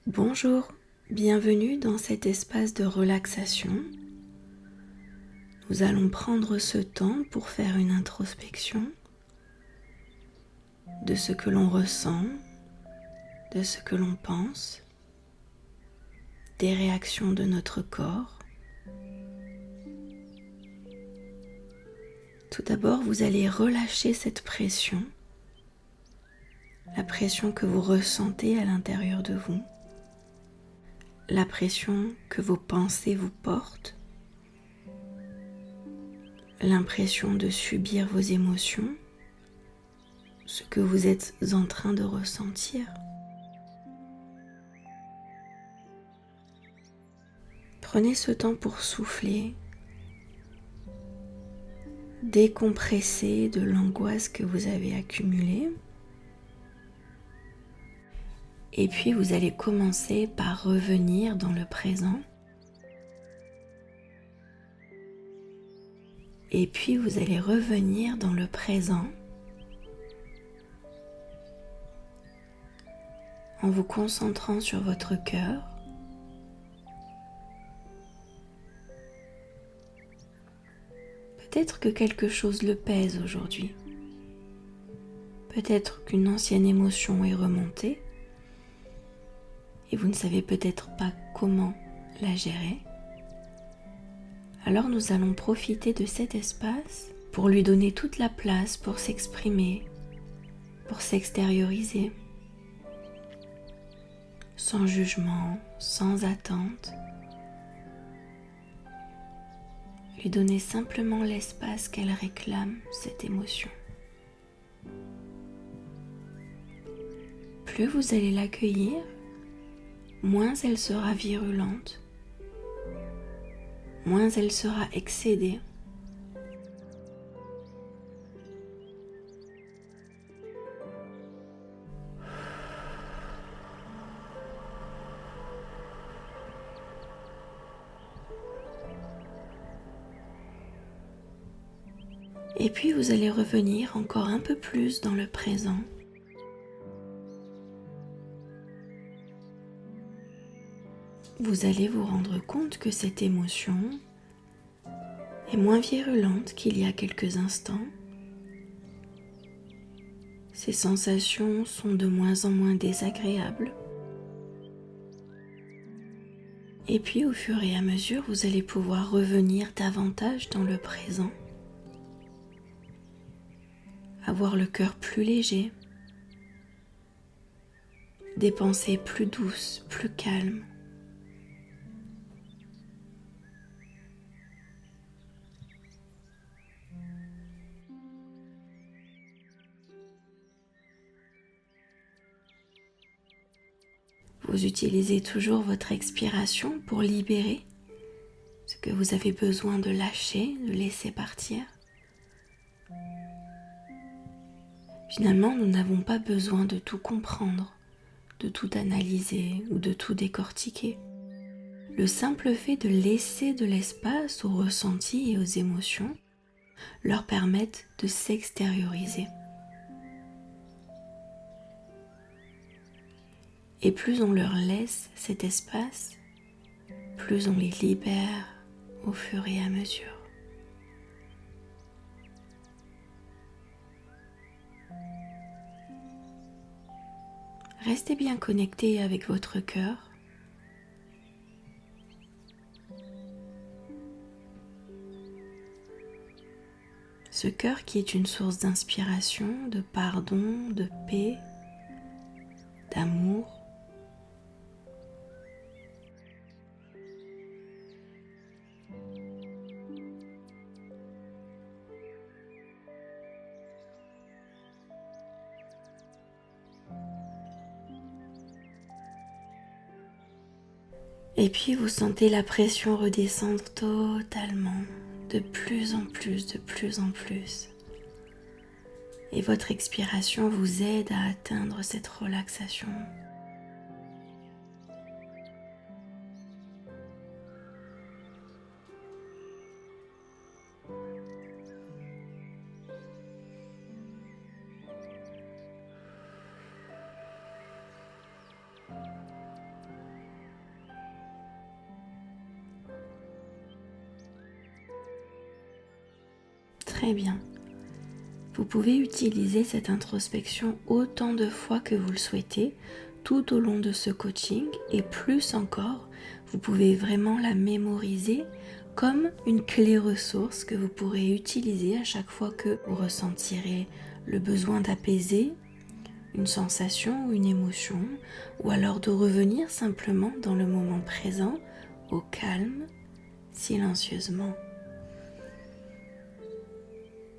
Bonjour, bienvenue dans cet espace de relaxation. Nous allons prendre ce temps pour faire une introspection de ce que l'on ressent, de ce que l'on pense, des réactions de notre corps. Tout d'abord, vous allez relâcher cette pression, la pression que vous ressentez à l'intérieur de vous, la pression que vos pensées vous portent, l'impression de subir vos émotions, ce que vous êtes en train de ressentir. Prenez ce temps pour souffler, décompresser de l'angoisse que vous avez accumulée. Et puis vous allez commencer par revenir dans le présent. Et puis vous allez revenir dans le présent en vous concentrant sur votre cœur. Peut-être que quelque chose le pèse aujourd'hui. Peut-être qu'une ancienne émotion est remontée et vous ne savez peut-être pas comment la gérer. Alors nous allons profiter de cet espace pour lui donner toute la place pour s'exprimer, pour s'extérioriser, sans jugement, sans attente. Lui donner simplement l'espace qu'elle réclame, cette émotion. Plus vous allez l'accueillir, moins elle sera virulente, moins elle sera excédée. Et puis vous allez revenir encore un peu plus dans le présent. Vous allez vous rendre compte que cette émotion est moins virulente qu'il y a quelques instants. Ces sensations sont de moins en moins désagréables. Et puis au fur et à mesure, vous allez pouvoir revenir davantage dans le présent. Avoir le cœur plus léger, des pensées plus douces, plus calmes. Vous utilisez toujours votre expiration pour libérer ce que vous avez besoin de lâcher, de laisser partir. Finalement, nous n'avons pas besoin de tout comprendre, de tout analyser ou de tout décortiquer. Le simple fait de laisser de l'espace aux ressentis et aux émotions leur permettent de s'extérioriser. Et plus on leur laisse cet espace, plus on les libère au fur et à mesure. Restez bien connecté avec votre cœur. Ce cœur qui est une source d'inspiration, de pardon, de paix, d'amour. Et puis vous sentez la pression redescendre totalement, de plus en plus, de plus en plus. Et votre expiration vous aide à atteindre cette relaxation. Très bien. Vous pouvez utiliser cette introspection autant de fois que vous le souhaitez tout au long de ce coaching et plus encore, vous pouvez vraiment la mémoriser comme une clé ressource que vous pourrez utiliser à chaque fois que vous ressentirez le besoin d'apaiser une sensation ou une émotion, ou alors de revenir simplement dans le moment présent, au calme, silencieusement.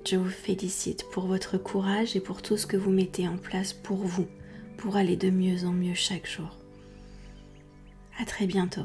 Je vous félicite pour votre courage et pour tout ce que vous mettez en place pour vous, pour aller de mieux en mieux chaque jour. À très bientôt.